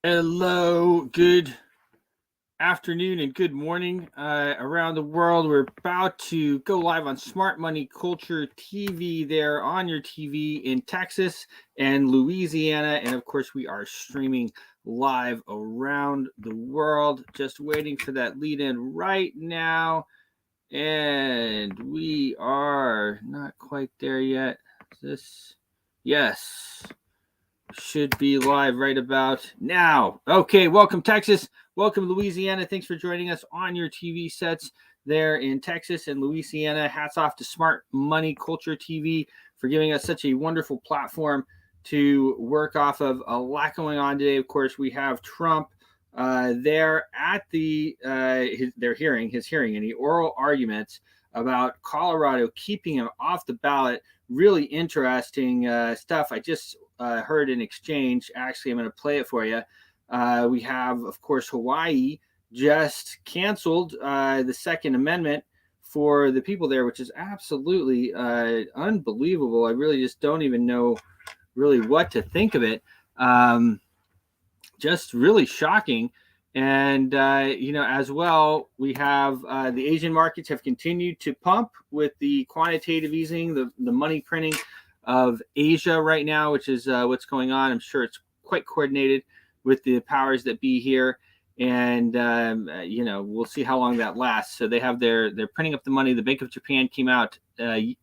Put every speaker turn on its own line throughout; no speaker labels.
Hello, good afternoon and good morning around the world. We're about to go live on Smart Money Culture TV there on your TV in Texas and Louisiana. And of course, we are streaming live around the world. Just waiting for that lead in right now. And we are not quite there yet. Yes. Should be live right about now. Okay, welcome Texas, welcome Louisiana. Thanks for joining us on your TV sets there in Texas and Louisiana. Hats off to Smart Money Culture TV for giving us such a wonderful platform to work off of. A lot going on today. Of course, we have Trump there at his hearing, and the oral arguments about Colorado keeping him off the ballot. Really interesting stuff. I just heard an exchange. Actually, I'm going to play it for you. We have, of course, Hawaii just canceled the Second Amendment for the people there, which is absolutely unbelievable. I really just don't even know really what to think of it. Just really shocking. And, as well, we have the Asian markets have continued to pump with the quantitative easing, the money printing of Asia right now, which is what's going on. I'm sure it's quite coordinated with the powers that be here. And, we'll see how long that lasts. So they're printing up the money. The Bank of Japan came out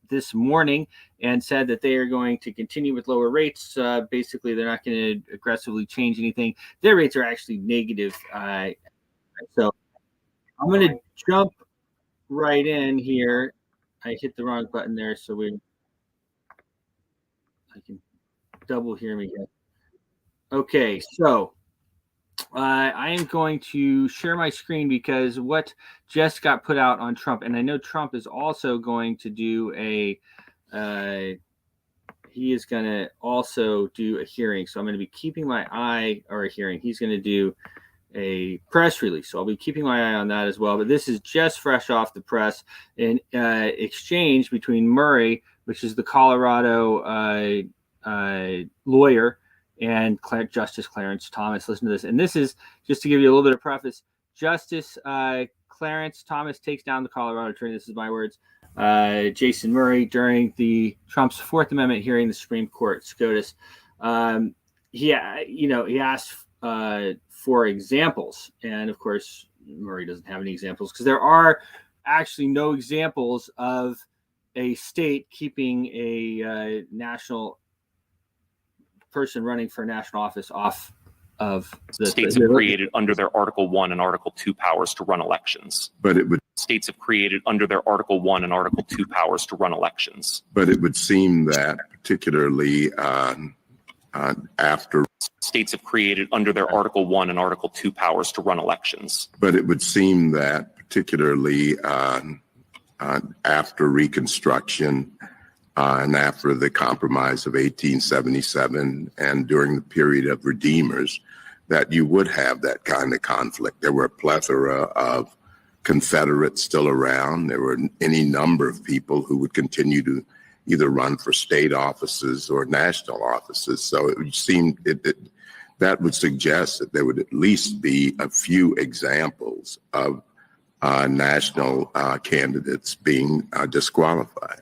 this morning and said that they are going to continue with lower rates. Basically, they're not going to aggressively change anything. Their rates are actually negative. So I'm going to jump right in here. I hit the wrong button there. So I can double hear me again. Okay, so I am going to share my screen because what just got put out on Trump, and I know Trump is also going to do he is going to also do a hearing. So I'm going to be keeping my eye, or a hearing. He's going to do a press release. So I'll be keeping my eye on that as well. But this is just fresh off the press, an exchange between Murray, which is the Colorado lawyer, and Justice Clarence Thomas. Listen to this. And this is just to give you a little bit of preface. Justice Clarence Thomas takes down the Colorado attorney. This is my words. Jason Murray during the Trump's Fourth Amendment hearing, the Supreme Court, SCOTUS. He asked for examples. And of course, Murray doesn't have any examples because there are actually no examples of a state keeping a national person running for national office off of the
states have created under their Article 1 and Article 2 powers to run elections.
But it would
states have created under their Article 1 and Article 2 powers to run elections.
But it would seem that particularly after
states have created under their Article 1 and Article 2 powers to run elections.
But it would seem that particularly after Reconstruction and after the Compromise of 1877 and during the period of Redeemers, that you would have that kind of conflict. There were a plethora of Confederates still around. There were any number of people who would continue to either run for state offices or national offices. So it would seem that would suggest that there would at least be a few examples of national candidates being disqualified,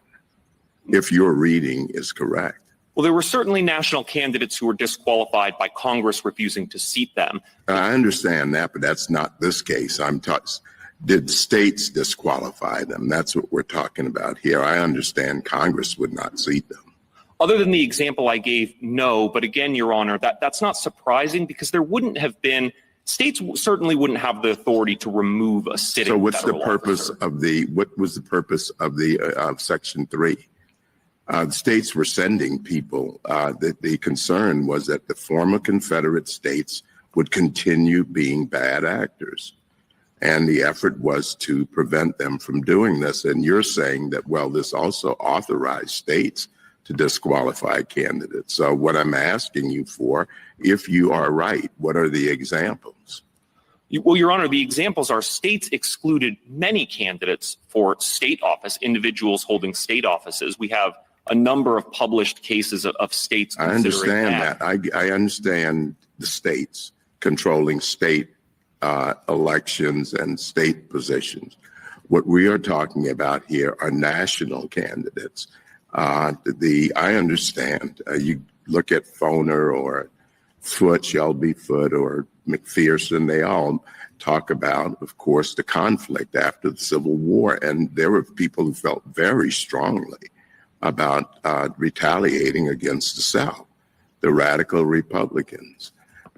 if your reading is correct.
Well, there were certainly national candidates who were disqualified by Congress refusing to seat them.
I understand that, but that's not this case. Did states disqualify them? That's what we're talking about here. I understand Congress would not seat them.
Other than the example I gave, no. But again, Your Honor, that's not surprising because there wouldn't have been, states certainly wouldn't have the authority to remove a sitting
So what's the
federal
purpose
officer.
What was the purpose of the Section 3? The states were sending people. The concern was that the former Confederate states would continue being bad actors. And the effort was to prevent them from doing this. And you're saying that, well, this also authorized states to disqualify candidates. So what I'm asking you for, if you are right, what are the examples?
Well, Your Honor, the examples are states excluded many candidates for state office, individuals holding state offices. We have a number of published cases of states considering
I understand that. I understand the states. controlling state elections and state positions. What we are talking about here are national candidates. I understand you look at Foner or Foote, Shelby Foote or McPherson, they all talk about, of course, the conflict after the Civil War. And there were people who felt very strongly about retaliating against the South, the radical Republicans.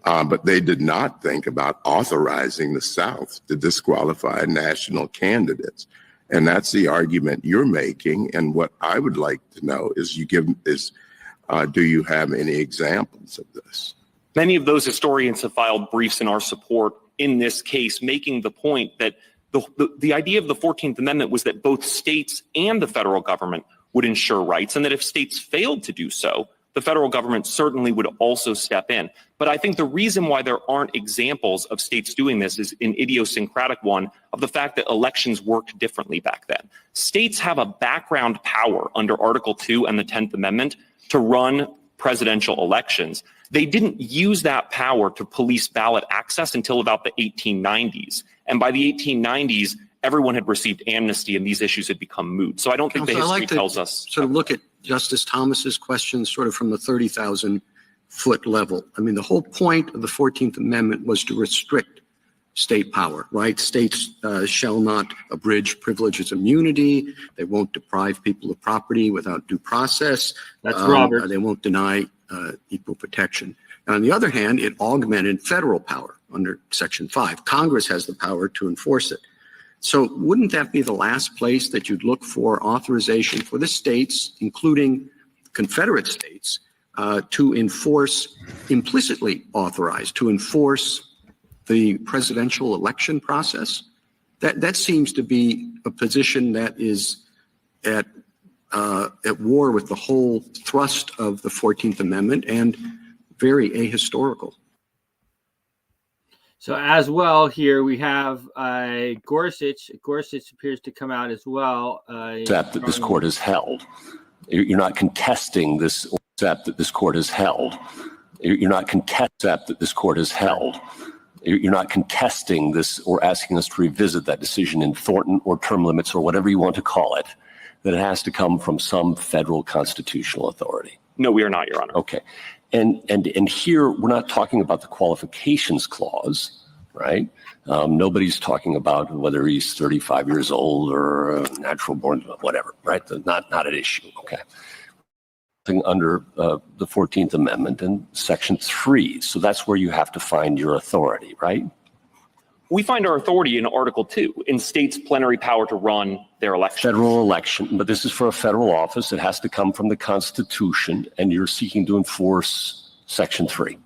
But they did not think about authorizing the South to disqualify national candidates. And that's the argument you're making. And what I would like to know is do you have any examples of this?
Many of those historians have filed briefs in our support in this case, making the point that the idea of the 14th Amendment was that both states and the federal government would ensure rights, and that if states failed to do so, the federal government certainly would also step in. But I think the reason why there aren't examples of states doing this is an idiosyncratic one of the fact that elections worked differently back then. States have a background power under Article 2 and the 10th Amendment to run presidential elections. They didn't use that power to police ballot access until about the 1890s. And by the 1890s, everyone had received amnesty and these issues had become moot. So I don't think the history tells us.
Sort of look at Justice Thomas's questions sort of from the 30,000 foot level. I mean, the whole point of the 14th Amendment was to restrict state power, right? States shall not abridge privileges of immunity. They won't deprive people of property without due process.
That's Robert.
They won't deny equal protection. And on the other hand, it augmented federal power under Section 5. Congress has the power to enforce it. So wouldn't that be the last place that you'd look for authorization for the states, including Confederate states, to enforce, implicitly authorized, to enforce the presidential election process? That seems to be a position that is at war with the whole thrust of the 14th Amendment and very ahistorical.
So as well here we have Gorsuch. Gorsuch appears to come out as well.
Except that this court has held. You're not contesting this, except that this court has held. You're not contesting that this court has held. You're not contesting this or asking us to revisit that decision in Thornton or term limits or whatever you want to call it, that it has to come from some federal constitutional authority.
No, we are not, Your Honor.
Okay. And here we're not talking about the qualifications clause, right? Nobody's talking about whether he's 35 years old or natural born, whatever, right? Not at issue, okay? Under the 14th Amendment and Section 3. So that's where you have to find your authority, right?
We find our authority in Article 2, in states' plenary power to run their election.
Federal election, but this is for a federal office. It has to come from the Constitution, and you're seeking to enforce Section 3.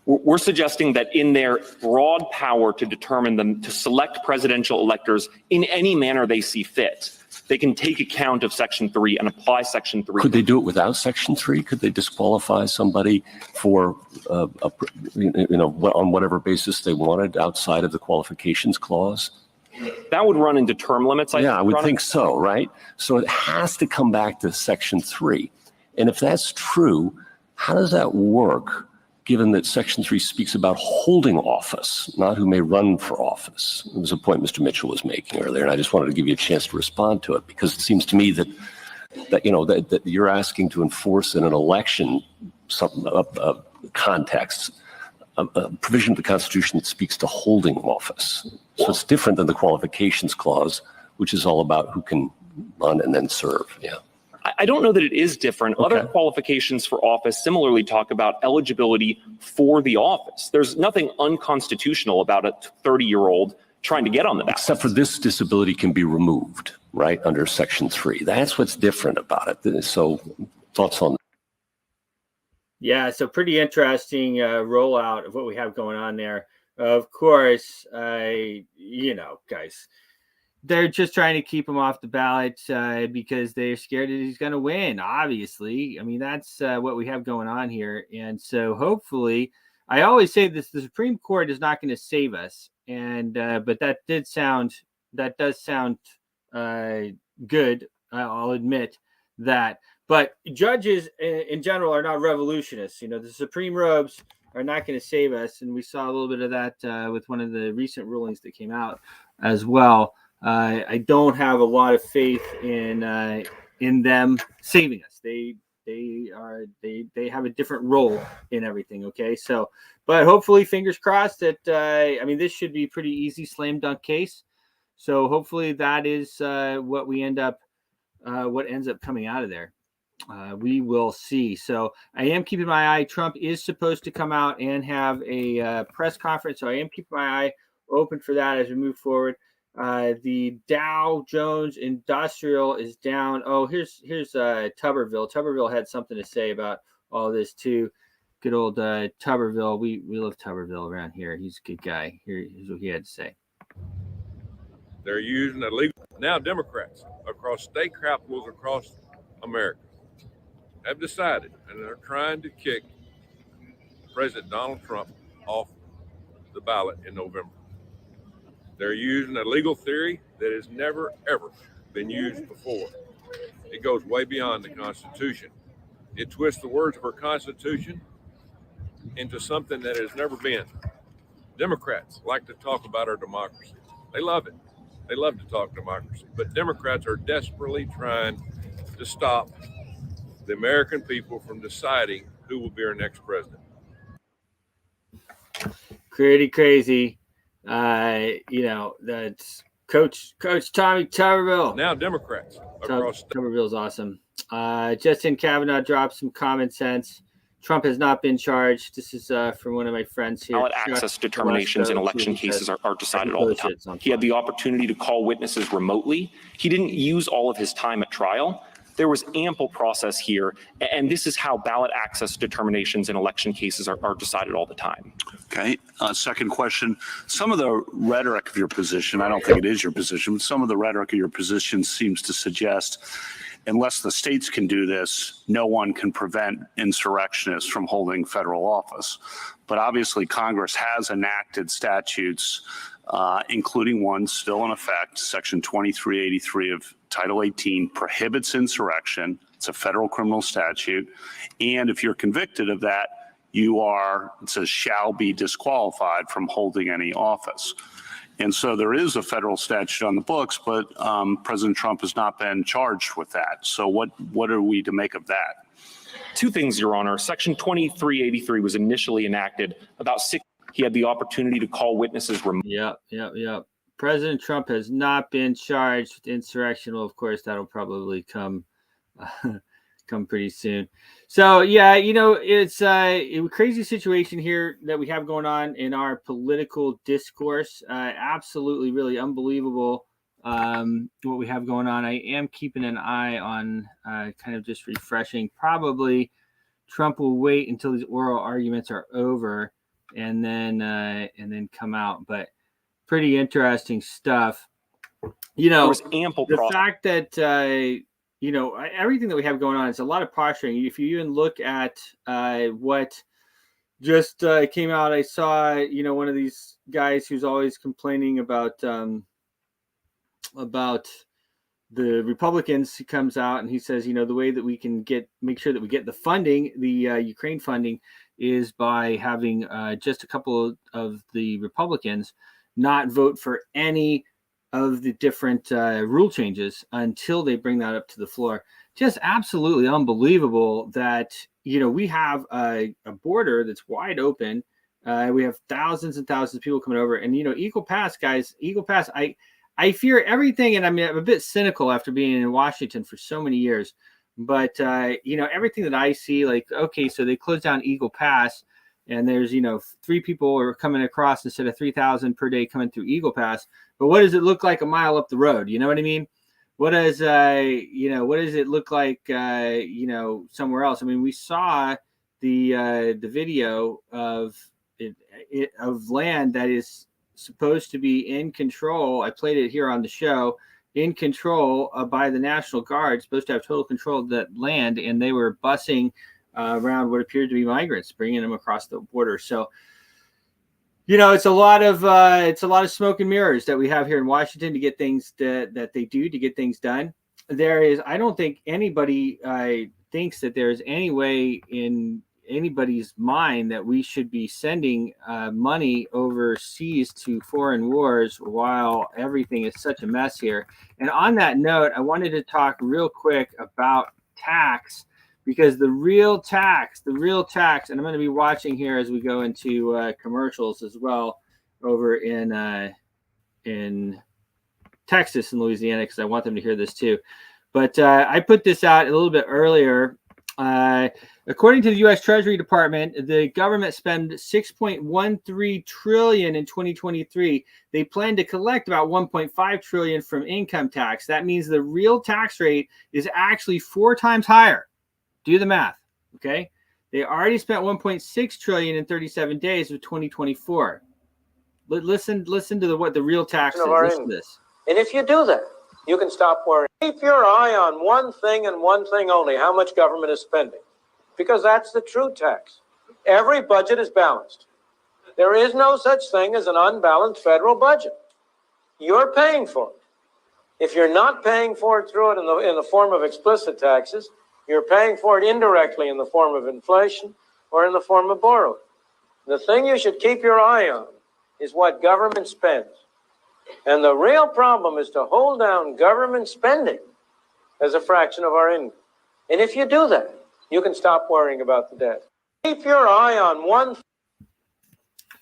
We're suggesting that in their broad power to determine them, to select presidential electors in any manner they see fit, they can take account of Section 3 and apply Section 3.
Could they do it without Section 3? Could they disqualify somebody for, on whatever basis they wanted outside of the qualifications clause?
That would run into term limits,
I would think so, right? So it has to come back to Section 3. And if that's true, how does that work, given that Section 3 speaks about holding office, not who may run for office? It was a point Mr. Mitchell was making earlier, and I just wanted to give you a chance to respond to it, because it seems to me that you're asking to enforce in an election context a provision of the Constitution that speaks to holding office. So it's different than the qualifications clause, which is all about who can run and then serve. Yeah.
I don't know that it is different.
Okay.
Other qualifications for office similarly talk about eligibility for the office. There's nothing unconstitutional about a 30-year-old trying to get on the ballot.
Except for this disability can be removed, right, under Section 3. That's what's different about it. So thoughts on that?
Yeah, so pretty interesting rollout of what we have going on there. Of course, guys, they're just trying to keep him off the ballot because they're scared that he's going to win, obviously. I mean, that's what we have going on here. And so hopefully, I always say this, the Supreme Court is not going to save us. And but that does sound good. I'll admit that. But judges in general are not revolutionists. The supreme robes are not going to save us. And we saw a little bit of that with one of the recent rulings that came out as well. I don't have a lot of faith in them saving us. They have a different role in everything. Okay, so but hopefully, fingers crossed that this should be a pretty easy slam dunk case. So hopefully that is what ends up coming out of there. We will see. So I am keeping my eye. Trump is supposed to come out and have a press conference. So I am keeping my eye open for that as we move forward. The Dow Jones Industrial is down. Oh, here's Tuberville. Tuberville had something to say about all this too. Good old Tuberville. We love Tuberville around here. He's a good guy. Here's what he had to say.
They're using illegal. Now Democrats across state capitals across America have decided, and they're trying to kick President Donald Trump off the ballot in November. They're using a legal theory that has never, ever been used before. It goes way beyond the Constitution. It twists the words of our Constitution into something that has never been. Democrats like to talk about our democracy. They love it. They love to talk democracy. But Democrats are desperately trying to stop the American people from deciding who will be our next president.
Pretty crazy. That's Coach Tommy Tuberville.
Now Democrats across
Tuberville's awesome. Justin Kavanaugh dropped some common sense. Trump has not been charged. This is from one of my friends here.
Ballot access determinations in election cases are decided all the time. He had the opportunity to call witnesses remotely. He didn't use all of his time at trial. There was ample process here, and this is how ballot access determinations in election cases are decided all the time.
Okay. Second question. Some of the rhetoric of your position, I don't think it is your position, but some of the rhetoric of your position seems to suggest unless the states can do this, no one can prevent insurrectionists from holding federal office. But obviously, Congress has enacted statutes, including one still in effect, Section 2383 of Title 18 prohibits insurrection. It's a federal criminal statute. And if you're convicted of that, it says shall be disqualified from holding any office. And so there is a federal statute on the books, but President Trump has not been charged with that. So what are we to make of that?
Two things, Your Honor. Section 2383 was initially enacted about he had the opportunity to call witnesses remotely.
Yep. President Trump has not been charged with insurrection. Well, of course, that'll probably come pretty soon. So, yeah, it's a crazy situation here that we have going on in our political discourse. Absolutely, really unbelievable what we have going on. I am keeping an eye on kind of just refreshing. Probably Trump will wait until these oral arguments are over and then come out. But pretty interesting stuff.
There was ample
the fact that everything that we have going on is a lot of posturing. If you even look at what just came out, I saw one of these guys who's always complaining about the Republicans. He comes out and he says, the way that we can make sure that we get the funding, the Ukraine funding, is by having just a couple of the Republicans not vote for any of the different rule changes until they bring that up to the floor. Just absolutely unbelievable that, we have a border that's wide open. We have thousands and thousands of people coming over, and, equal pass, guys, equal pass. I fear everything. And I'm a bit cynical after being in Washington for so many years, but everything that I see, okay, so they closed down Eagle Pass, and there's 3 people are coming across instead of 3,000 per day coming through Eagle Pass. But what does it look like a mile up the road? You know what I mean? What does what does it look like somewhere else? I mean, we saw the video of land that is supposed to be in control. I played it here on the show. In control by the National Guard, supposed to have total control of that land, and they were busing around what appeared to be migrants, bringing them across the border. So, it's a lot of smoke and mirrors that we have here in Washington to get things that they do to get things done. I don't think anybody thinks that there's any way in anybody's mind that we should be sending money overseas to foreign wars while everything is such a mess here. And on that note, I wanted to talk real quick about tax, because the real tax, and I'm going to be watching here as we go into commercials as well over in Texas and Louisiana, because I want them to hear this too. But I put this out a little bit earlier. According to the U.S. Treasury Department, the government spent $6.13 trillion in 2023. They plan to collect about $1.5 trillion from income tax. That means the real tax rate is actually 4 times higher. Do the math, okay? They already spent $1.6 trillion in 37 days of 2024. Listen to what the real tax is. Listen to this.
And if you do that, you can stop worrying. Keep your eye on one thing and one thing only: how much government is spending. Because that's the true tax. Every budget is balanced. There is no such thing as an unbalanced federal budget. You're paying for it. If you're not paying for it through it in the form of explicit taxes, you're paying for it indirectly in the form of inflation or in the form of borrowing. The thing you should keep your eye on is what government spends. And the real problem is to hold down government spending as a fraction of our income. And if you do that, you can stop worrying about the debt. Keep your eye on one thing.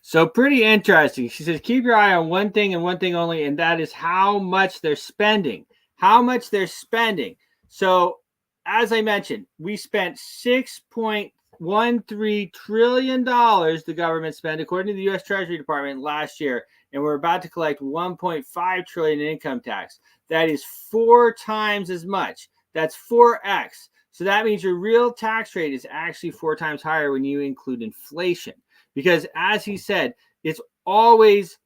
So pretty interesting. She says, keep your eye on one thing and one thing only, and that is how much they're spending. How much they're spending. So as I mentioned, we spent $6.13 trillion the government spent, according to the U.S. Treasury Department, last year. And we're about to collect $1.5 trillion in income tax. That is 4 times as much. That's 4x. So that means your real tax rate is actually 4 times higher when you include inflation. Because as he said, it's always,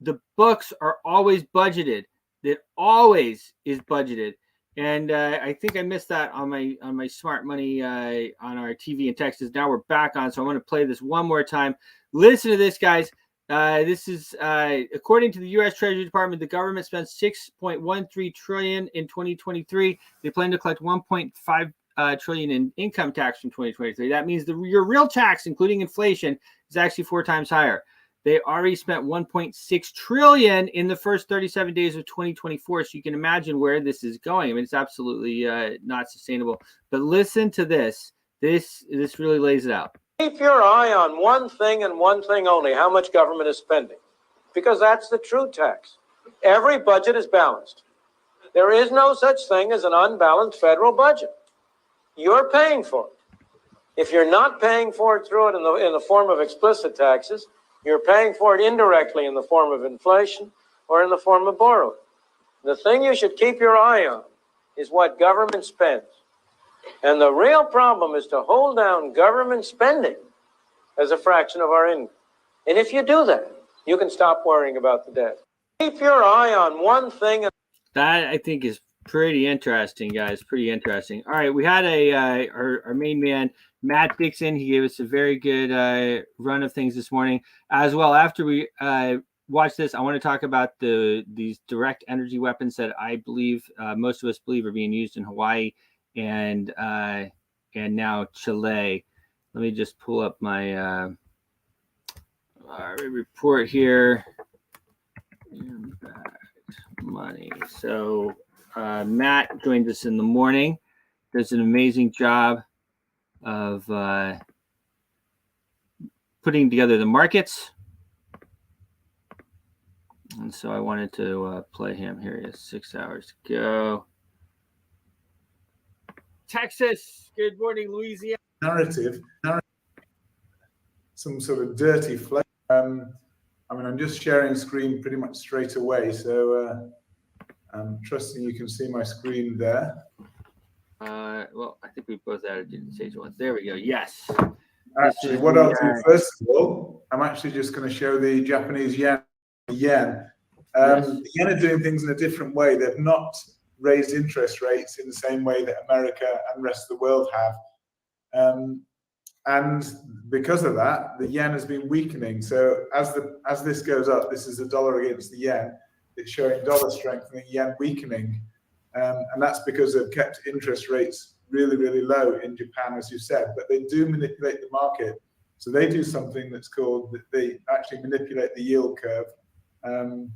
the books are always budgeted. It always is budgeted. And I think I missed that on my smart money on our TV in Texas. Now we're back on. So I want to play this one more time. Listen to this, guys. This is according to the U.S. Treasury Department, the government spent $6.13 trillion in 2023. They plan to collect $1.5 trillion in income tax from 2023. That means your real tax, including inflation, is actually 4 times higher. They already spent $1.6 trillion in the first 37 days of 2024. So you can imagine where this is going. I mean, it's absolutely not sustainable. But listen to this. This really lays it out.
Keep your eye on one thing and one thing only: how much government is spending. Because that's the true tax. Every budget is balanced. There is no such thing as an unbalanced federal budget. You're paying for it. If you're not paying for it through it in the form of explicit taxes, you're paying for it indirectly in the form of inflation or in the form of borrowing. The thing you should keep your eye on is what government spends. And the real problem is to hold down government spending as a fraction of our income. And if you do that, you can stop worrying about the debt. Keep your eye on one thing.
That, I think, is pretty interesting, guys. Pretty interesting. All right, we had our main man, Matt Dixon. He gave us a very good run of things this morning. As well, after we watch this, I want to talk about these direct energy weapons that I believe most of us believe are being used in Hawaii and now Chile. Let me just pull up my report here. Impact money. So Matt joined us in the morning. Does an amazing job of putting together the markets. And so I wanted to play him. Here he is, 6 hours to go. Texas, good morning, Louisiana.
Narrative, some sort of dirty flavor. I mean, I'm just sharing screen pretty much straight away, so I'm trusting you can see my screen there.
Well, I think we both added it to stage 1. There we go. Yes.
Actually, what I'll do first of all, I'm actually just going to show the Japanese yen. Yes. The yen are doing things in a different way. They've not raised interest rates in the same way that America and the rest of the world have. And because of that, the yen has been weakening. So as this goes up, this is the dollar against the yen. It's showing dollar strengthening, yen weakening. And that's because they've kept interest rates really, really low in Japan, as you said, but they do manipulate the market. So they do something that's called, they actually manipulate the yield curve, and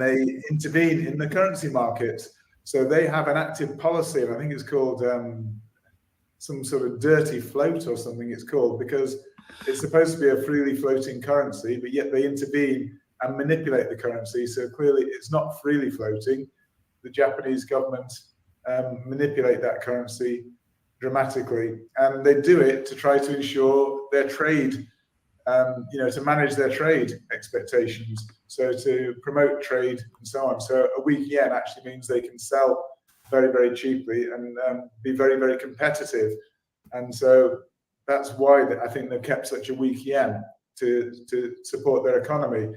they intervene in the currency markets. So they have an active policy, and I think it's called some sort of dirty float or something it's called, because it's supposed to be a freely floating currency, but yet they intervene and manipulate the currency. So clearly it's not freely floating. The Japanese government manipulate that currency dramatically, and they do it to try to ensure their trade, to manage their trade expectations, so to promote trade and so on. So a weak yen actually means they can sell very, very cheaply and be very, very competitive. And so that's why I think they've kept such a weak yen to support their economy.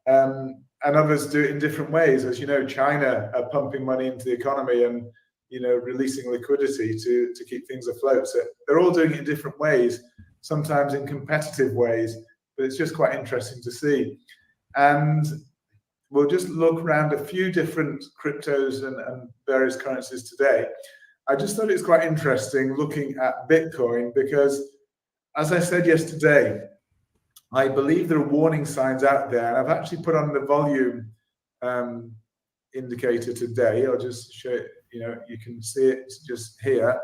And others do it in different ways. As you know, China are pumping money into the economy and releasing liquidity to keep things afloat. So they're all doing it in different ways, sometimes in competitive ways, but it's just quite interesting to see. And we'll just look around a few different cryptos and various currencies today. I just thought it's quite interesting looking at Bitcoin because, as I said yesterday, I believe there are warning signs out there, and I've actually put on the volume indicator today. I'll just show it. You can see it just here.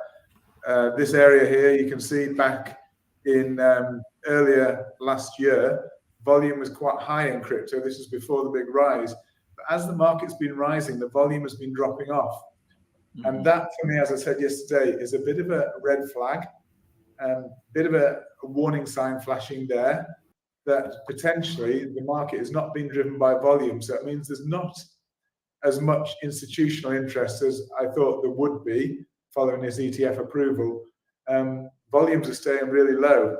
This area here, you can see back in earlier last year, volume was quite high in crypto. This is before the big rise. But as the market's been rising, the volume has been dropping off. Mm-hmm. And that, for me, as I said yesterday, is a bit of a red flag, bit of a warning sign flashing there that potentially the market is not being driven by volume. So it means there's not as much institutional interest as I thought there would be following this ETF approval. Volumes are staying really low,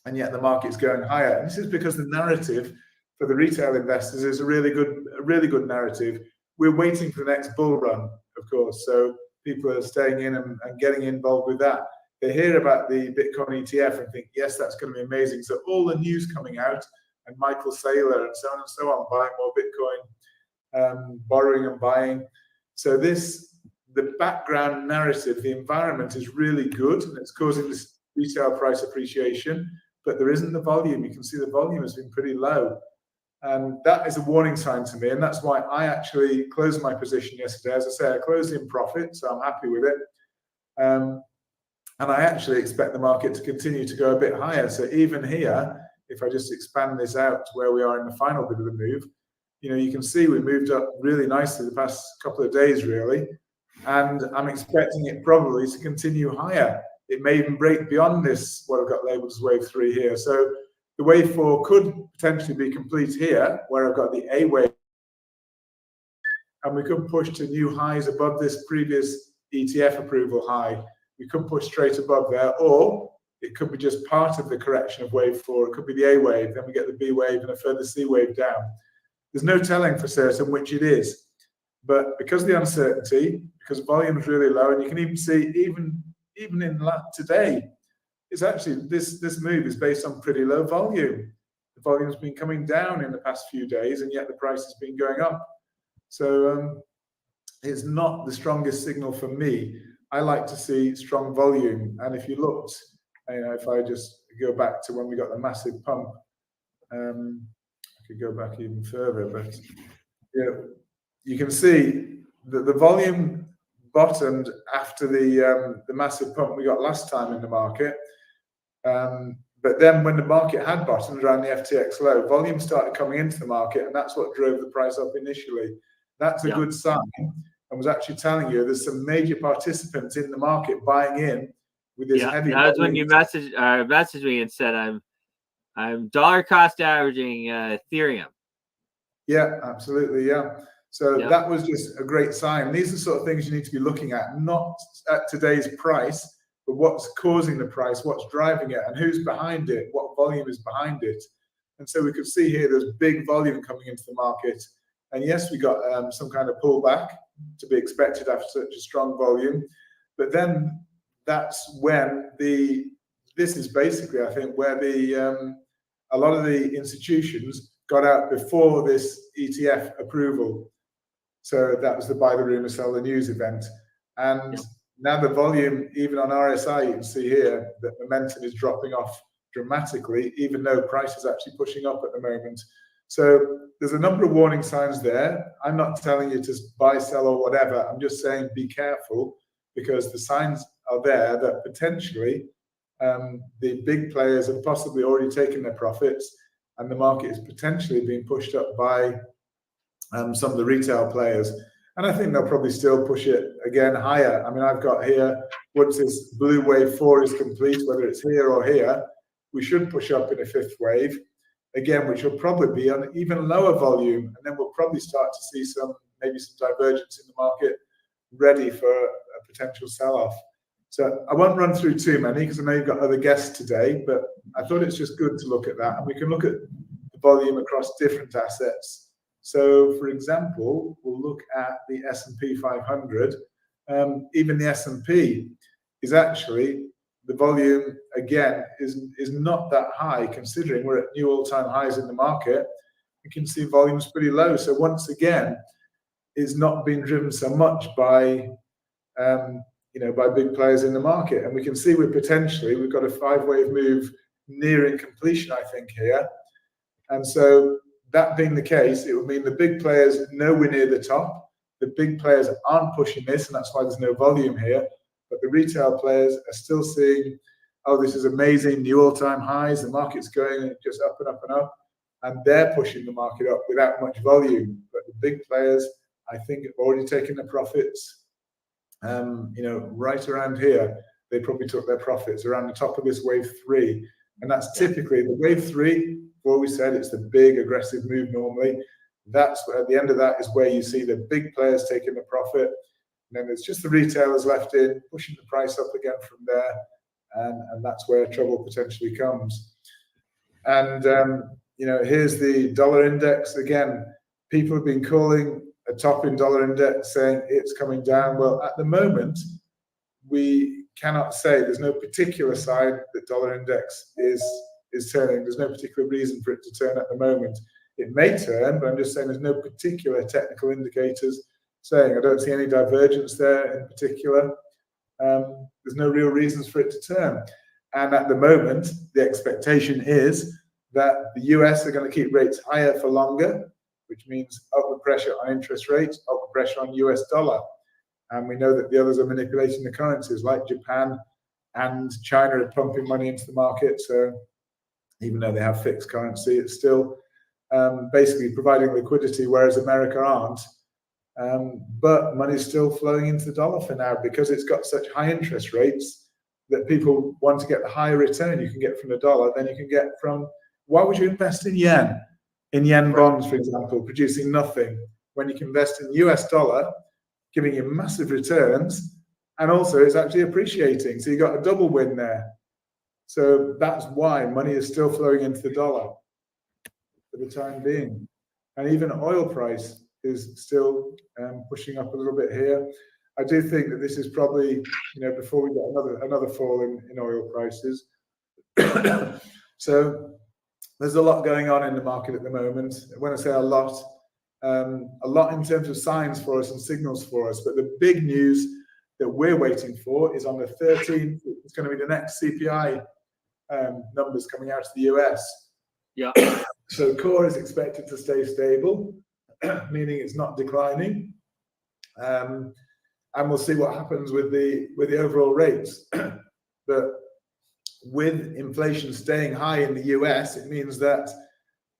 and yet the market's going higher. And this is because the narrative for the retail investors is a really good narrative. We're waiting for the next bull run, of course. So people are staying in and getting involved with that. They hear about the Bitcoin ETF and think, yes, that's going to be amazing. So all the news coming out, and Michael Saylor and so on and so on, buying more Bitcoin, borrowing and buying. So the background narrative, the environment is really good, and it's causing this retail price appreciation, but there isn't the volume. You can see the volume has been pretty low. And that is a warning sign to me, and that's why I actually closed my position yesterday. As I say, I closed in profit, so I'm happy with it. And I actually expect the market to continue to go a bit higher. So even here, if I just expand this out to where we are in the final bit of the move, you can see we moved up really nicely the past couple of days, really. And I'm expecting it probably to continue higher. It may even break beyond this, what I've got labeled as wave 3 here. So the wave 4 could potentially be complete here, where I've got the A wave. And we could push to new highs above this previous ETF approval high. We could push straight above there, or it could be just part of the correction of wave 4. It could be the A wave, then we get the B wave and a further C wave down. There's no telling for certain which it is. But because of the uncertainty, because volume is really low, and you can even see even in today, it's actually this move is based on pretty low volume. The volume's been coming down in the past few days, and yet the price has been going up. So it's not the strongest signal for me. I like to see strong volume. And if you looked, if I just go back to when we got the massive pump, I could go back even further, but you can see that the volume bottomed after the massive pump we got last time in the market. But then when the market had bottomed around the FTX low, volume started coming into the market, and that's what drove the price up initially. That's a good sign. I was actually telling you there's some major participants in the market buying in with this heavy.
That was when you messaged me and said I'm dollar cost averaging Ethereum.
Yeah, absolutely. Yeah. So that was just a great sign. These are the sort of things you need to be looking at, not at today's price, but what's causing the price, what's driving it, and who's behind it, what volume is behind it. And so we could see here there's big volume coming into the market. And yes, we got some kind of pullback to be expected after such a strong volume. But then that's when this is basically, I think, where a lot of the institutions got out before this ETF approval. So that was the buy the rumor, sell the news event. And now the volume, even on RSI, you can see here that momentum is dropping off dramatically, even though price is actually pushing up at the moment. So there's a number of warning signs there. I'm not telling you to buy, sell, or whatever. I'm just saying be careful, because the signs are there that potentially the big players have possibly already taken their profits, and the market is potentially being pushed up by some of the retail players. And I think they'll probably still push it again higher. I mean, I've got here, once this blue wave 4 is complete, whether it's here or here, we should push up in a fifth wave, again, which will probably be on even lower volume. And then we'll probably start to see maybe some divergence in the market ready for a potential sell-off. So I won't run through too many, because I know you've got other guests today, but I thought it's just good to look at that. And we can look at the volume across different assets. So, for example, we'll look at the S&P 500. Even the S&P is actually, the volume, again, is not that high, considering we're at new all-time highs in the market. You can see volume's pretty low. So once again, it's not being driven so much by, by big players in the market. And we can see we've got a 5-wave move nearing completion, I think, here. And so that being the case, it would mean the big players nowhere near the top. The big players aren't pushing this, and that's why there's no volume here. But the retail players are still seeing, oh, this is amazing, new all-time highs. The market's going just up and up and up, and they're pushing the market up without much volume. But the big players, I think, have already taken their profits. Right around here, they probably took their profits around the top of this wave 3, and that's typically the wave 3. What we said, it's the big aggressive move normally. That's at the end of that is where you see the big players taking the profit. And then it's just the retailers left in, pushing the price up again from there. And that's where trouble potentially comes. And, here's the dollar index. Again, people have been calling a top in dollar index, saying it's coming down. Well, at the moment, we cannot say. There's no particular sign that dollar index is turning. There's no particular reason for it to turn at the moment. It may turn, but I'm just saying there's no particular technical indicators saying. I don't see any divergence there in particular. There's no real reasons for it to turn. And at the moment, the expectation is that the US are going to keep rates higher for longer, which means upward pressure on interest rates, upward pressure on US dollar. And we know that the others are manipulating the currencies, like Japan and China are pumping money into the market. So even though they have fixed currency, it's still basically providing liquidity, whereas America aren't. But money's still flowing into the dollar for now, because it's got such high interest rates that people want to get the higher return you can get from the dollar than you can get from, why would you invest in yen? In yen bonds, for example, producing nothing, when you can invest in US dollar, giving you massive returns, and also it's actually appreciating. So you got a double win there. So that's why money is still flowing into the dollar for the time being. And even oil price is still pushing up a little bit here. I do think that this is probably, before we get another fall in oil prices. So there's a lot going on in the market at the moment. When I say a lot in terms of signs for us and signals for us. But the big news that we're waiting for is on the 13th. It's going to be the next CPI numbers coming out of the US.
Yeah.
So core is expected to stay stable, meaning it's not declining. And we'll see what happens with the overall rates. But with inflation staying high in the US, it means that,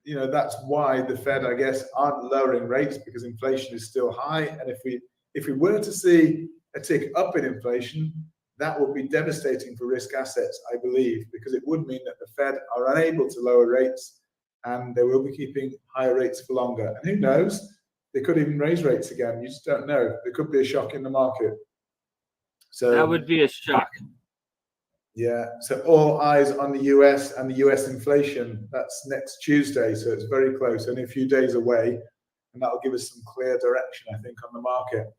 that's why the Fed, I guess, aren't lowering rates, because inflation is still high. And if we were to see a tick up in inflation, that would be devastating for risk assets, I believe, because it would mean that the Fed are unable to lower rates, and they will be keeping higher rates for longer. And who knows? They could even raise rates again. You just don't know. There could be a shock in the market. So
that would be a shock.
Yeah. So all eyes on the US and the US inflation. That's next Tuesday. So it's very close, only a few days away. And that'll give us some clear direction, I think, on the market.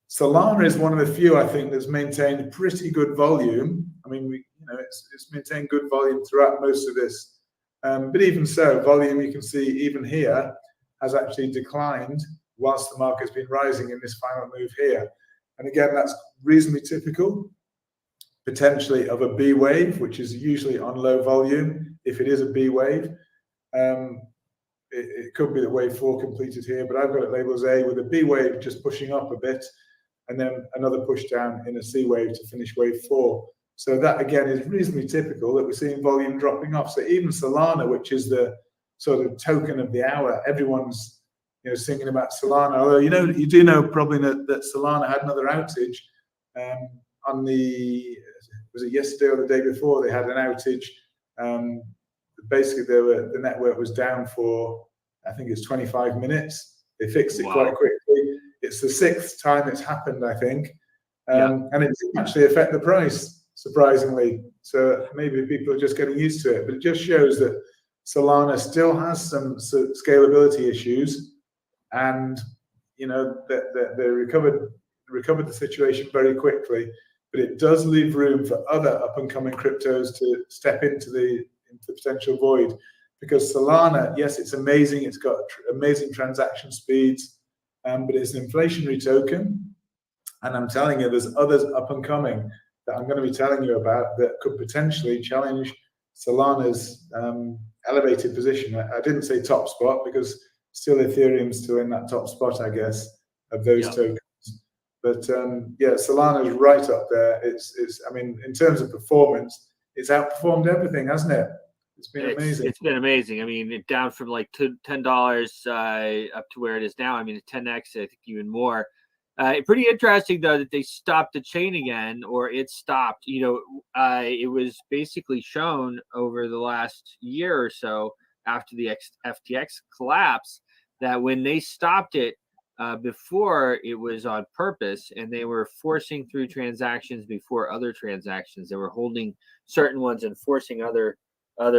Solana is one of the few, I think, that's maintained pretty good volume. I mean, it's maintained good volume throughout most of this. But even so, volume, you can see even here, has actually declined whilst the market's been rising in this final move here. And again, that's reasonably typical, potentially of a B wave, which is usually on low volume. If it is a B wave, it could be that wave 4 completed here, but I've got it labeled as A, with a B wave just pushing up a bit, and then another push down in a C wave to finish wave 4. So that again is reasonably typical that we're seeing volume dropping off. So even Solana, which is the sort of token of the hour, everyone's singing about Solana. Although you do know probably that Solana had another outage on was it yesterday or the day before? They had an outage. Basically, the network was down for, I think it's 25 minutes. They fixed it quite quickly. It's the 6th time it's happened, I think. And it didn't actually affect the price, surprisingly. So maybe people are just getting used to it. But it just shows that Solana still has some scalability issues, and that they recovered the situation very quickly. But it does leave room for other up-and-coming cryptos to step into the potential void, because Solana, yes, it's amazing. It's got amazing transaction speeds, but it's an inflationary token. And I'm telling you, there's others up and coming that I'm going to be telling you about that could potentially challenge Solana's elevated position. I didn't say top spot because still Ethereum's still in that top spot, I guess, of those tokens. But Solana's right up there. It's I mean, in terms of performance, it's outperformed everything, hasn't it? It's been amazing.
It's been amazing. I mean, it down from like $10 up to where it is now. I mean, 10x, I think even more. Pretty interesting though that they stopped the chain again, or it stopped. It was basically shown over the last year or so after the FTX collapse that when they stopped it before, it was on purpose, and they were forcing through transactions before other transactions. They were holding certain ones and forcing other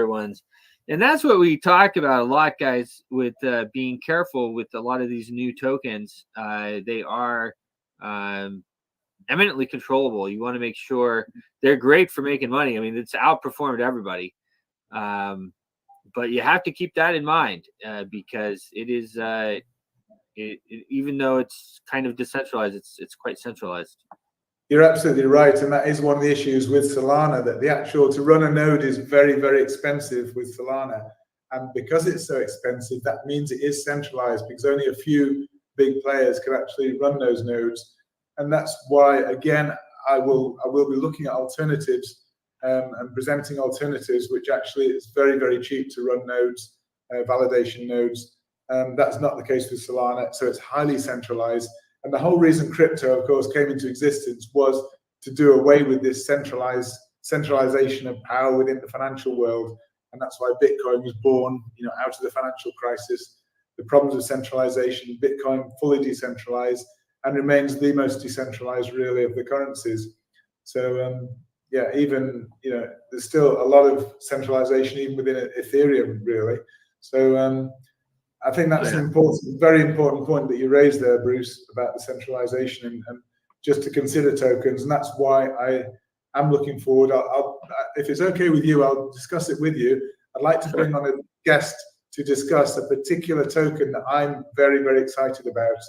ones. And that's what we talk about a lot, guys, with being careful with a lot of these new tokens. They are eminently controllable. You want to make sure they're great for making money. I mean, it's outperformed everybody. But you have to keep that in mind because it is, even though it's kind of decentralized, it's quite centralized.
You're absolutely right, and that is one of the issues with Solana, that to run a node is very, very expensive with Solana. And because it's so expensive, that means it is centralized, because only a few big players can actually run those nodes. And that's why, again, I will be looking at alternatives and presenting alternatives, which actually is very, very cheap to run nodes, validation nodes. That's not the case with Solana, so it's highly centralized. And the whole reason crypto, of course, came into existence was to do away with this centralization of power within the financial world. And that's why Bitcoin was born, out of the financial crisis. The problems of centralization, Bitcoin fully decentralized and remains the most decentralized, really, of the currencies. So, even, there's still a lot of centralization even within Ethereum, really. So, I think that's an very important point that you raised there, Bruce, about the centralization and just to consider tokens. And that's why I am looking forward. If it's okay with you, I'll discuss it with you. I'd like to bring on a guest to discuss a particular token that I'm very, very excited about.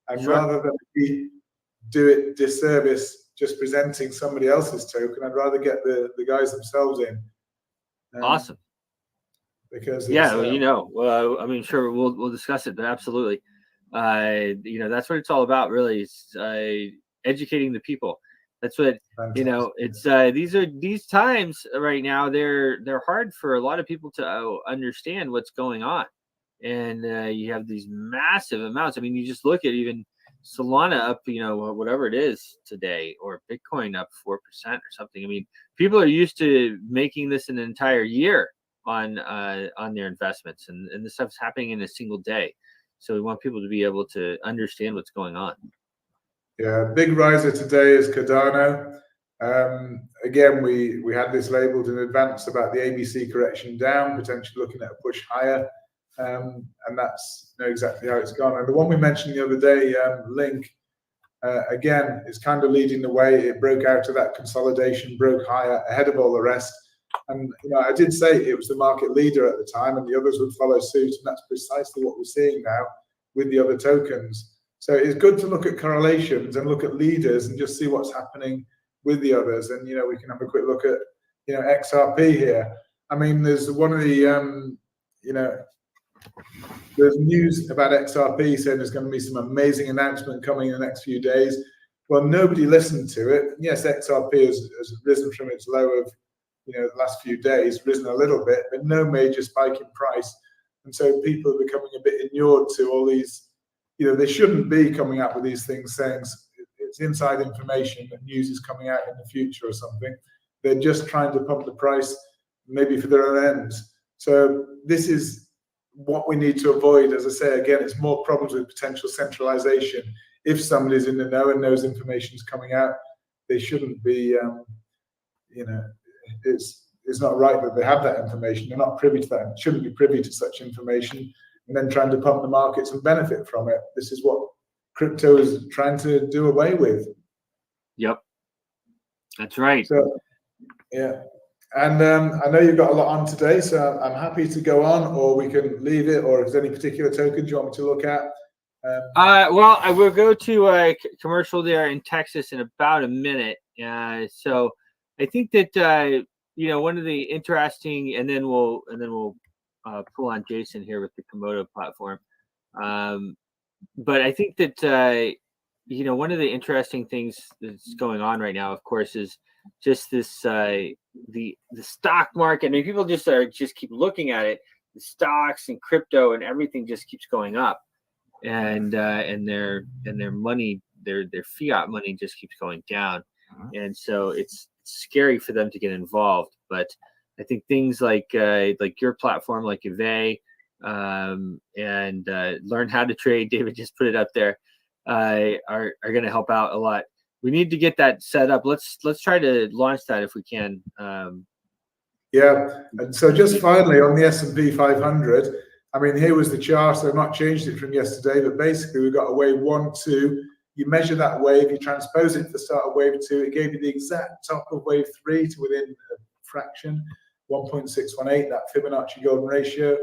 And rather than do it disservice just presenting somebody else's token, I'd rather get the guys themselves in.
Awesome.
Because
well, I mean, sure, we'll discuss it, but absolutely, that's what it's all about, really. It's educating the people. That's what it's. These times right now. They're hard for a lot of people to understand what's going on, and you have these massive amounts. I mean, you just look at even Solana up, whatever it is today, or Bitcoin up 4% or something. I mean, people are used to making this an entire year on their investments, and this stuff's happening in a single day. So we want people to be able to understand what's going on.
Yeah, big riser today is Cardano. Again, we had this labeled in advance about the ABC correction down, potentially looking at a push higher, and that's exactly how it's gone. And the one we mentioned the other day, Link, again, is kind of leading the way. It broke out of that consolidation, broke higher ahead of all the rest. And I did say it was the market leader at the time, and the others would follow suit. And that's precisely what we're seeing now with the other tokens. So it's good to look at correlations and look at leaders and just see what's happening with the others. And, we can have a quick look at, XRP here. I mean, there's one of the, there's news about XRP saying there's going to be some amazing announcement coming in the next few days. Well, nobody listened to it. Yes, XRP has risen from its low of, the last few days, risen a little bit, but no major spike in price. And so people are becoming a bit inured to all these, they shouldn't be coming up with these things saying it's inside information that news is coming out in the future or something. They're just trying to pump the price, maybe for their own ends. So this is what we need to avoid. As I say, again, it's more problems with potential centralization. If somebody's in the know and knows information is coming out, they shouldn't be, it's not right that they have that information. They're not privy to that, shouldn't be privy to such information, and then trying to pump the markets and benefit from it. This is what crypto is trying to do away with.
Yep, that's right.
So, yeah. And I know you've got a lot on today, so I'm happy to go on, or we can leave it, or if there's any particular tokens you want me to look at.
Well, I will go to a commercial there in Texas in about a minute. So I think that one of the interesting, and then we'll pull on Jason here with the Komodo platform. But I think that one of the interesting things that's going on right now, of course, is just this the stock market. I mean, people just keep looking at it. The stocks and crypto and everything just keeps going up, and their money, their fiat money just keeps going down, and so it's scary for them to get involved. But I think things like your platform, like Eve, and Learn How to Trade, David just put it up there, are going to help out a lot. We need to get that set up. Let's try to launch that if we can.
Yeah, and so just finally on the S&P 500, I mean, here was the chart. So I've not changed it from yesterday, but basically we've got a wave 1, 2. You measure that wave, you transpose it to the start of wave 2. It gave you the exact top of wave 3 to within a fraction, 1.618, that Fibonacci golden ratio.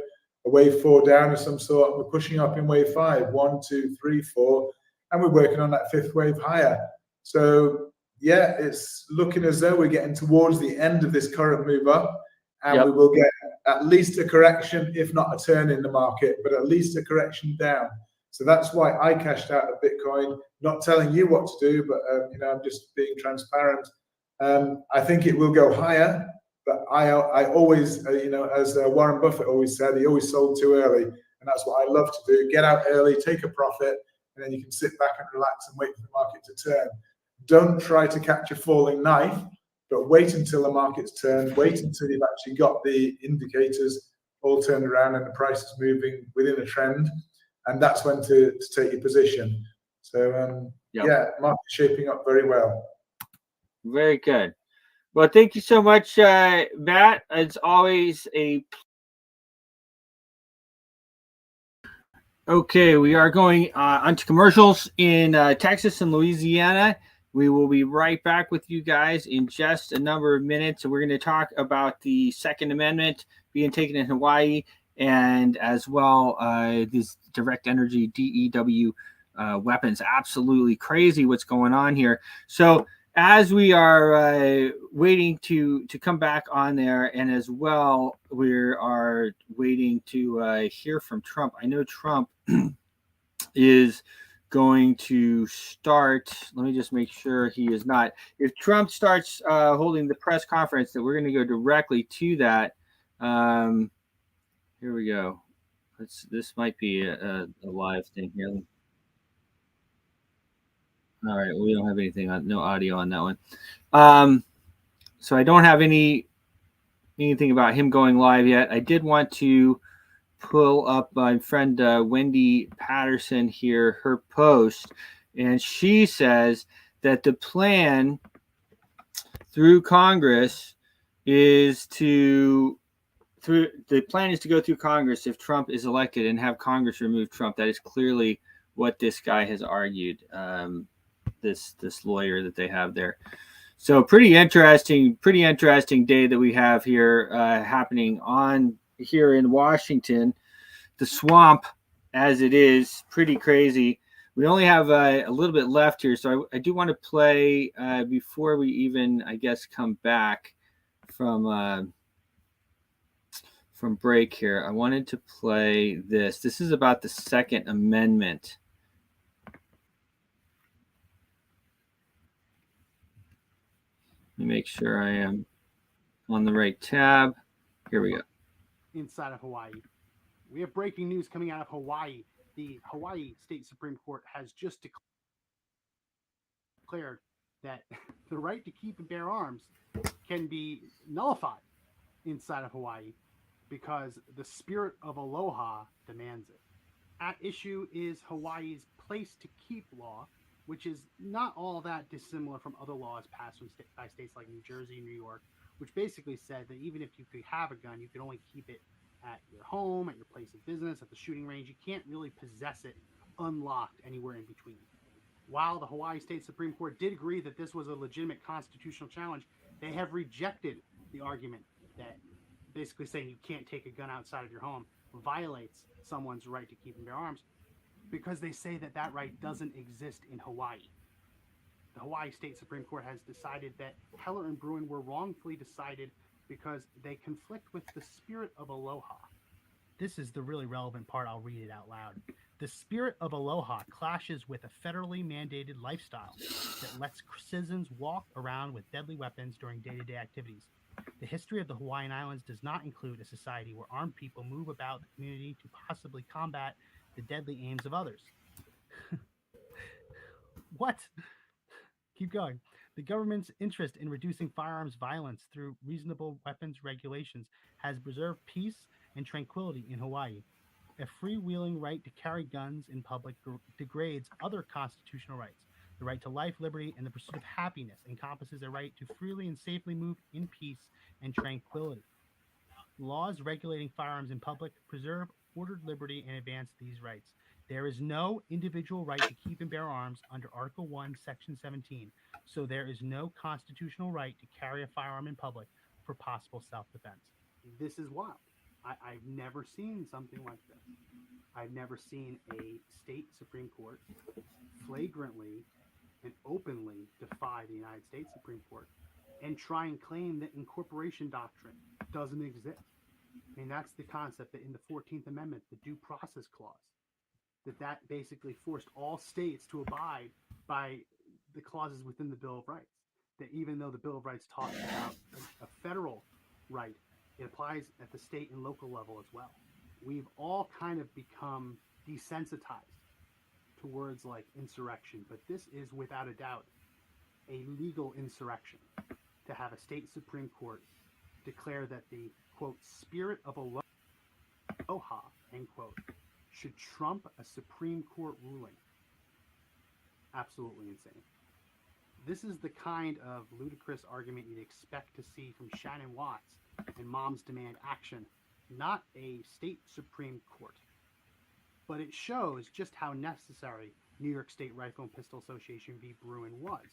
A wave 4 down of some sort. We're pushing up in wave 5, 1, 2, 3, 4, and we're working on that 5th wave higher. So yeah, it's looking as though we're getting towards the end of this current move up, and we will get at least a correction, if not a turn in the market, but at least a correction down. So that's why I cashed out of Bitcoin, not telling you what to do, but I'm just being transparent. I think it will go higher, but I always, as Warren Buffett always said, he always sold too early, and that's what I love to do. Get out early, take a profit, and then you can sit back and relax and wait for the market to turn. Don't try to catch a falling knife, but wait until the market's turned. Wait until you've actually got the indicators all turned around and the price is moving within a trend, and that's when to take your position. So yeah, market's shaping up very well.
Very good. Well, thank you so much, Matt. It's always a Okay, we are going onto commercials in Texas and Louisiana. We will be right back with you guys in just a number of minutes. And we're going to talk about the Second Amendment being taken in Hawaii, and as well these direct energy DEW weapons. Absolutely crazy what's going on here. So as we are waiting to come back on there, and as well we are waiting to hear from Trump. I know Trump is going to start. Let me just make sure he is not. If Trump starts holding the press conference, that we're going to go directly to that. Here we go. This might be a live thing here. All right, we don't have anything on, no audio on that one. So I don't have anything about him going live yet. I did want to pull up my friend Wendy Patterson here, her post, and she says that the plan through Congress is to go through Congress if Trump is elected, and have Congress remove Trump. That is clearly what this guy has argued. This lawyer that they have there. So pretty interesting day that we have here happening on here in Washington. The swamp, as it is, pretty crazy. we only have a little bit left here, so I do want to play before we even, I guess, come back from break here. I wanted to play this. This is about the Second Amendment. Let me make sure I am on the right tab. Here we go.
Inside of Hawaii, we have breaking news coming out of Hawaii. The Hawaii State Supreme Court has just declared that the right to keep and bear arms can be nullified inside of Hawaii because the spirit of aloha demands it. At issue is Hawaii's place to keep law, which is not all that dissimilar from other laws passed by states like New Jersey and New York, which basically said that even if you could have a gun, you could only keep it at your home, at your place of business, at the shooting range. You can't really possess it unlocked anywhere in between. While the Hawaii State Supreme Court did agree that this was a legitimate constitutional challenge, they have rejected the argument that basically saying you can't take a gun outside of your home violates someone's right to keep and bear arms, because they say that that right doesn't exist in Hawaii. The Hawaii State Supreme Court has decided that Heller and Bruin were wrongfully decided because they conflict with the spirit of aloha. This is the really relevant part. I'll read it out loud. The spirit of aloha clashes with a federally mandated lifestyle that lets citizens walk around with deadly weapons during day-to-day activities. The history of the Hawaiian Islands does not include a society where armed people move about the community to possibly combat the deadly aims of others. What? Keep going. The government's interest in reducing firearms violence through reasonable weapons regulations has preserved peace and tranquility in Hawaii. A freewheeling right to carry guns in public degrades other constitutional rights. The right to life, liberty, and the pursuit of happiness encompasses a right to freely and safely move in peace and tranquility. Laws regulating firearms in public preserve ordered liberty and advance these rights. There is no individual right to keep and bear arms under Article 1, Section 17, so there is no constitutional right to carry a firearm in public for possible self-defense. This is wild. I've never seen something like this. I've never seen a state Supreme Court flagrantly and openly defy the United States Supreme Court and try and claim that incorporation doctrine doesn't exist. I mean, that's the concept that in the 14th Amendment, the Due Process Clause, that basically forced all states to abide by the clauses within the Bill of Rights. That even though the Bill of Rights talks about a federal right, it applies at the state and local level as well. We've all kind of become desensitized to words like insurrection, but this is without a doubt a legal insurrection to have a state Supreme Court declare that the, quote, spirit of aloha, end quote, should trump a Supreme Court ruling. Absolutely insane. This is the kind of ludicrous argument you'd expect to see from Shannon Watts and Moms Demand Action, not a state Supreme Court. But it shows just how necessary New York State Rifle and Pistol Association v. Bruin was.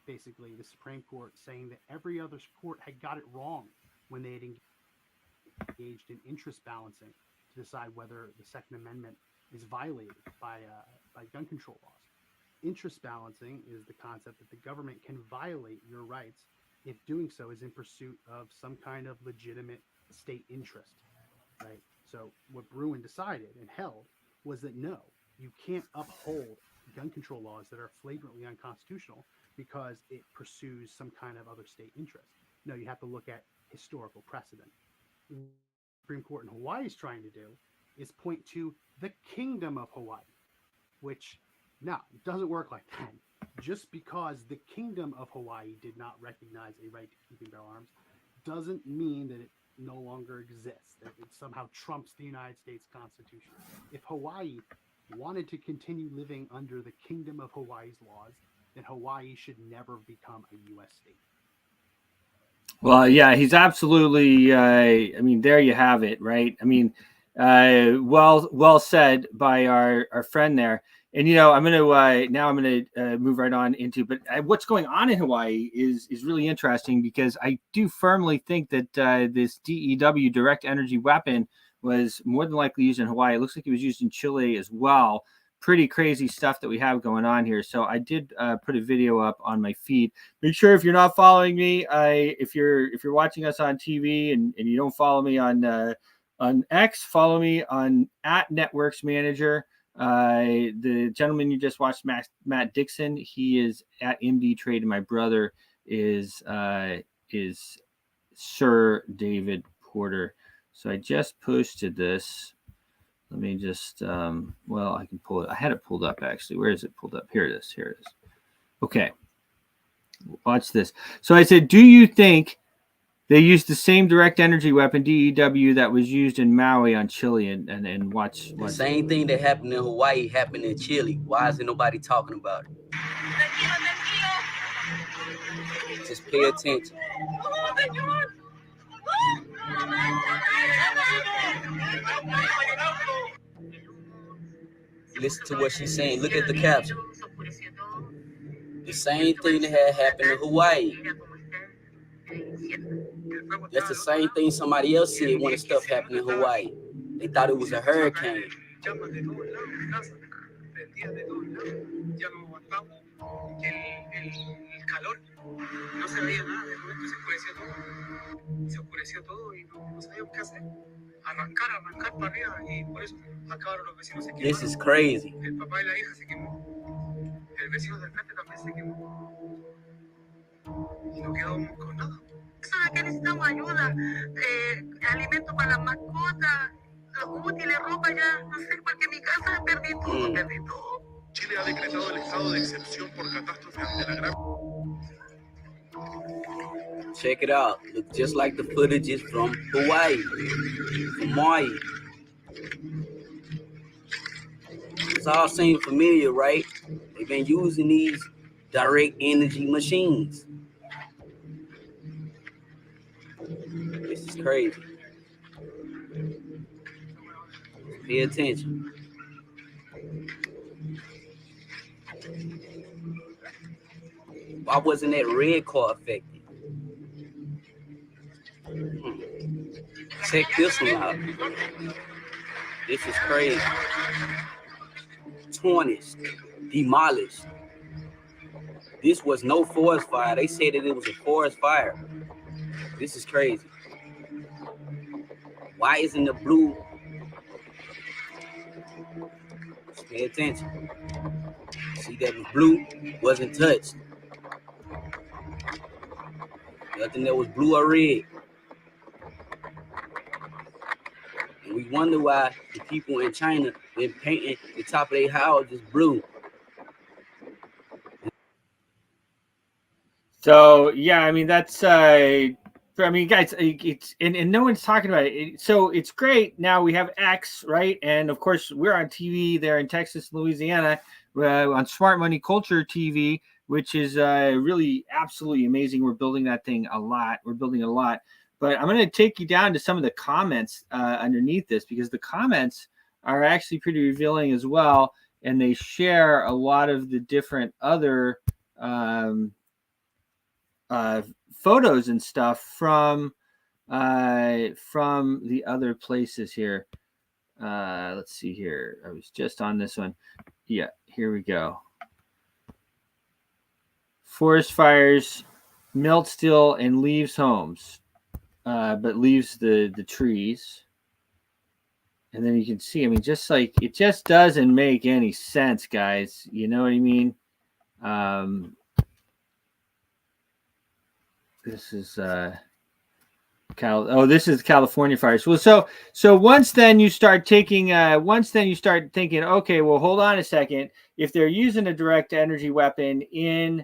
Basically, the Supreme Court saying that every other court had got it wrong when they had engaged in interest balancing to decide whether the Second Amendment is violated by gun control laws. Interest balancing is the concept that the government can violate your rights if doing so is in pursuit of some kind of legitimate state interest, right? So what Bruin decided and held was that no, you can't uphold gun control laws that are flagrantly unconstitutional because it pursues some kind of other state interest. No, you have to look at historical precedent. What the Supreme Court in Hawaii is trying to do is point to the Kingdom of Hawaii, which, no, it doesn't work like that. Just because the Kingdom of Hawaii did not recognize a right to keep and bear arms doesn't mean that it no longer exists, that it somehow trumps the United States Constitution. If Hawaii wanted to continue living under the Kingdom of Hawaii's laws, then Hawaii should never become a U.S. state.
Well, yeah, he's absolutely. I mean, there you have it, right? I mean, well said by our friend there. And I'm going to move right on into. But what's going on in Hawaii is really interesting, because I do firmly think that this DEW, direct energy weapon, was more than likely used in Hawaii. It looks like it was used in Chile as well. pretty crazy stuff that we have going on here. So I did put a video up on my feed. Make sure if you're not following me, if you're watching us on TV and you don't follow me on X, follow me on @NetworksManager. The gentleman you just watched, Matt Dixon, he is at MD Trade, and my brother is Sir David Porter. So I just posted this. Let me just, well, I can pull it. I had it pulled up, actually. Where is it pulled up? Here it is. Here it is. Okay. Watch this. So I said, do you think they used the same direct energy weapon, DEW, that was used in Maui on Chile? And watch.
The same thing that happened in Hawaii happened in Chile. Why isn't nobody talking about it? Just pay attention. Listen to what she's saying. Look at the caption. The same thing that had happened in Hawaii. That's the same thing somebody else said when the stuff happened in Hawaii. They thought it was a hurricane. This is crazy.
Eso de que necesitamos ayuda, alimento para las mascotas, los útiles, ropa, ya no sé, porque mi casa perdí todo, Chile ha decretado el estado de excepción por catástrofe ante la gran.
Check it out. Look just like the footages from Hawaii, from Maui. It's all seem familiar, right? They've been using these direct energy machines. This is crazy. Pay attention. Why wasn't that red car affected? Check this one out. This is crazy. 20s, demolished. This was no forest fire. They said that it was a forest fire. This is crazy. Why isn't the blue? Just pay attention. See, that was blue wasn't touched. Nothing that was blue or red. And we wonder why the people in China been painting the top of their houses blue.
So yeah, I mean that's I mean, guys, it's and no one's talking about it. So it's great. Now we have X, right? And of course, we're on TV there in Texas, Louisiana, on Smart Money Culture TV, which is really absolutely amazing. We're building that thing a lot. We're building a lot. But I'm going to take you down to some of the comments underneath this, because the comments are actually pretty revealing as well, and they share a lot of the different other photos and stuff from the other places here. Let's see here. I was just on this one. Yeah, here we go. Forest fires melt steel and leaves homes, but leaves the trees. And then you can see, I mean, just like it just doesn't make any sense, guys. You know what I mean? This is this is California fires. Well, so once then you start taking thinking, okay, well, hold on a second. If they're using a direct energy weapon in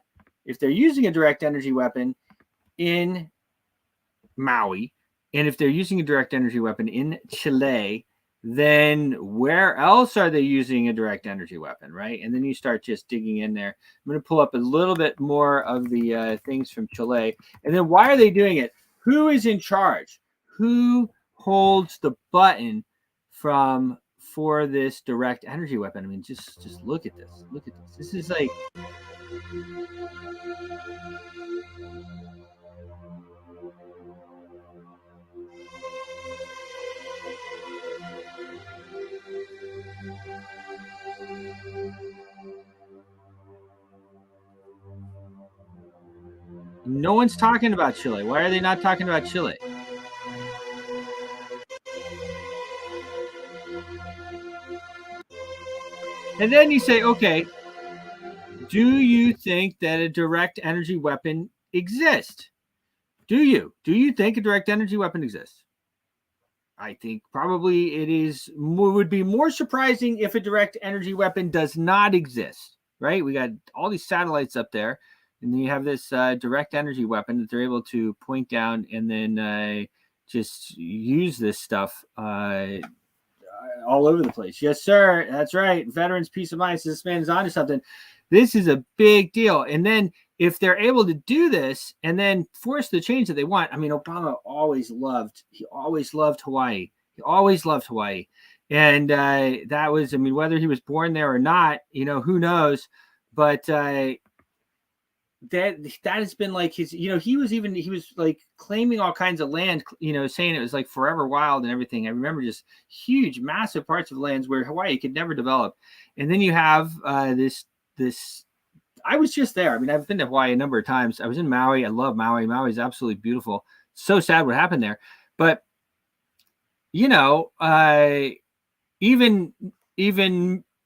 Maui, and if they're using a direct energy weapon in Chile, then where else are they using a direct energy weapon, right? And then you start just digging in there. I'm going to pull up a little bit more of the things from Chile. And then why are they doing it? Who is in charge? Who holds the button for this direct energy weapon? I mean, just look at this. Look at this. This is like... No one's talking about Chile. Why are they not talking about Chile? And then you say, okay, do you think that a direct energy weapon exists? Do you? Do you think a direct energy weapon exists? I think probably would be more surprising if a direct energy weapon does not exist, right? We got all these satellites up there, and then you have this direct energy weapon that they're able to point down and then just use this stuff all over the place. Yes, sir. That's right. Veterans Peace of Mind says this man is onto something. This is a big deal. And then if they're able to do this and then force the change that they want, I mean, Obama always loved Hawaii. He always loved Hawaii. And that was, I mean, whether he was born there or not, who knows? But that has been like his, he was like claiming all kinds of land, saying it was like forever wild and everything. I remember just huge, massive parts of lands where Hawaii could never develop. And then you have this, I was just there. I mean, I've been to Hawaii a number of times. I was in Maui. I love Maui. Maui is absolutely beautiful. So sad what happened there. But, even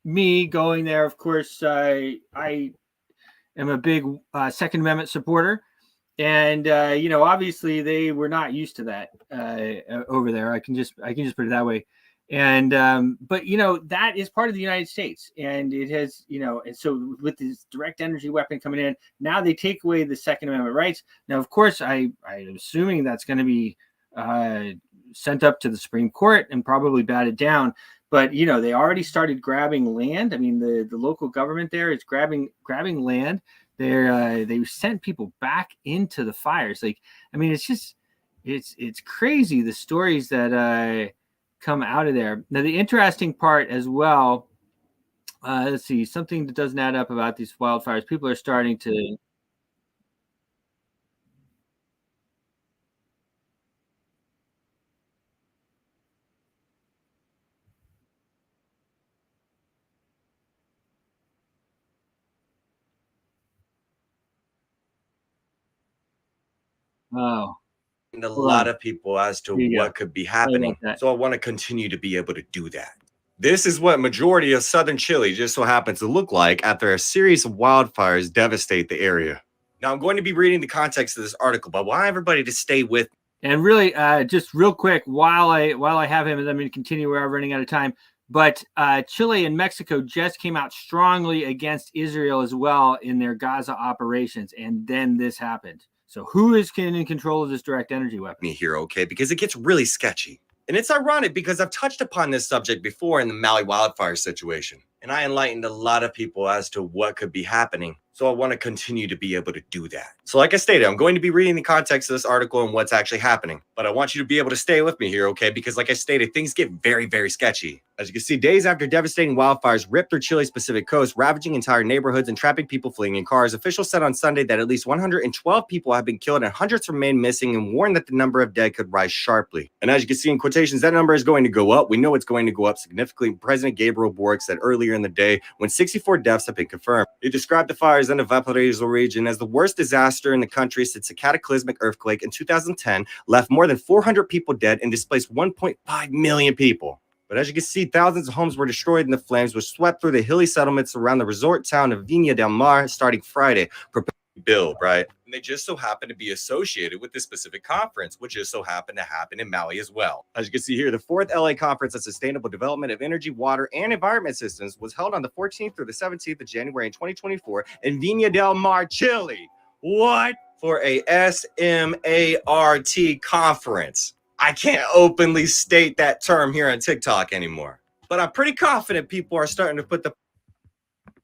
me going there, of course, I am a big Second Amendment supporter. And, obviously they were not used to that over there. I can just put it that way. And, but, that is part of the United States, and it has, and so with this direct energy weapon coming in, now they take away the Second Amendment rights. Now, of course, I'm assuming that's going to be sent up to the Supreme Court and probably batted down. But, they already started grabbing land. I mean, the local government there is grabbing land. They sent people back into the fires. Like, I mean, it's just, it's crazy, the stories that, come out of there. Now, the interesting part as well, let's see, something that doesn't add up about these wildfires. People are starting to. Oh.
A lot of people as to what could be happening. So I want to continue to be able to do that. This is what majority of southern Chile just so happens to look like after a series of wildfires devastate the area. Now I'm going to be reading the context of this article, but I want everybody to stay with me.
And really, just real quick, while I have him, and I'm going to continue where I'm running out of time. But Chile and Mexico just came out strongly against Israel as well in their Gaza operations, and then this happened. So who is in control of this direct energy weapon?
Me here, okay, because it gets really sketchy. And it's ironic because I've touched upon this subject before in the Maui wildfire situation. And I enlightened a lot of people as to what could be happening. So I want to continue to be able to do that. So like I stated, I'm going to be reading the context of this article and what's actually happening. But I want you to be able to stay with me here, okay? Because like I stated, things get very, very sketchy. As you can see, days after devastating wildfires ripped through Chile's Pacific coast, ravaging entire neighborhoods and trapping people fleeing in cars, officials said on Sunday that at least 112 people have been killed and hundreds remain missing, and warned that the number of dead could rise sharply. And as you can see in quotations, that number is going to go up. We know it's going to go up significantly. President Gabriel Boric said earlier in the day when 64 deaths have been confirmed. He described the fires in the Valparaiso region as the worst disaster in the country since a cataclysmic earthquake in 2010 left more than 400 people dead and displaced 1.5 million people. But as you can see, thousands of homes were destroyed in the flames, which swept through the hilly settlements around the resort town of Viña del Mar starting Friday. Build, right? And they just so happen to be associated with this specific conference, which just so happened to happen in Maui as well. As you can see here, the 4th LA Conference on Sustainable Development of Energy, Water, and Environment Systems was held on the 14th through the 17th of January in 2024 in Viña del Mar, Chile. What? For a SMART conference. I can't openly state that term here on TikTok anymore. But I'm pretty confident people are starting to put the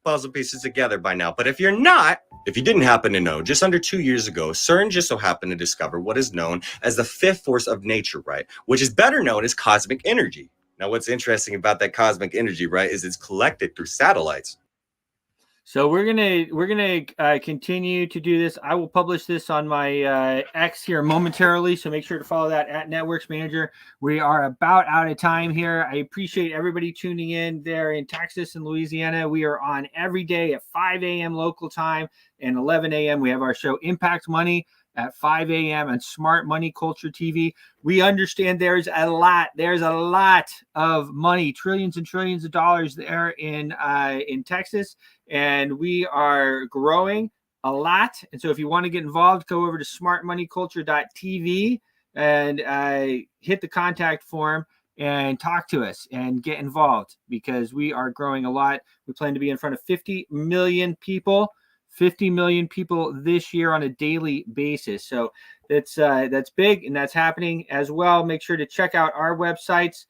puzzle pieces together by now. But if you're not, if you didn't happen to know, just under 2 years ago, CERN just so happened to discover what is known as the 5th force of nature, right? Which is better known as cosmic energy. Now, what's interesting about that cosmic energy, right, is it's collected through satellites.
So we're gonna continue to do this. I will publish this on my X here momentarily, so make sure to follow that at Networks Manager. We are about out of time here. I appreciate everybody tuning in there in Texas and Louisiana. We are on every day at 5 a.m. local time and 11 a.m. We have our show Impact Money at 5 a.m. on Smart Money Culture TV. We understand there's a lot of money, trillions and trillions of dollars there in Texas, and we are growing a lot. And so if you want to get involved, go over to smartmoneyculture.tv and hit the contact form and talk to us and get involved, because we are growing a lot. We plan to be in front of 50 million people. 50 million people this year on a daily basis. So that's big, and that's happening as well. Make sure to check out our websites,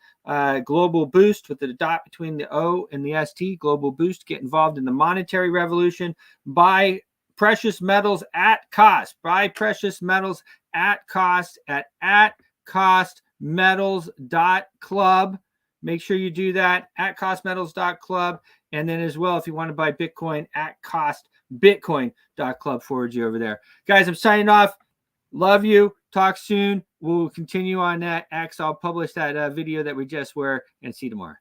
Global Boost with the dot between the O and the ST, Global Boost. Get involved in the monetary revolution. Buy precious metals at cost. Buy precious metals at cost at costmetals.club. Make sure you do that at costmetals.club. And then as well, if you want to buy Bitcoin at costbitcoin.club forward you over there. Guys, I'm signing off. Love you. Talk soon. We'll continue on that X. I'll publish that video that we just were, and see you tomorrow.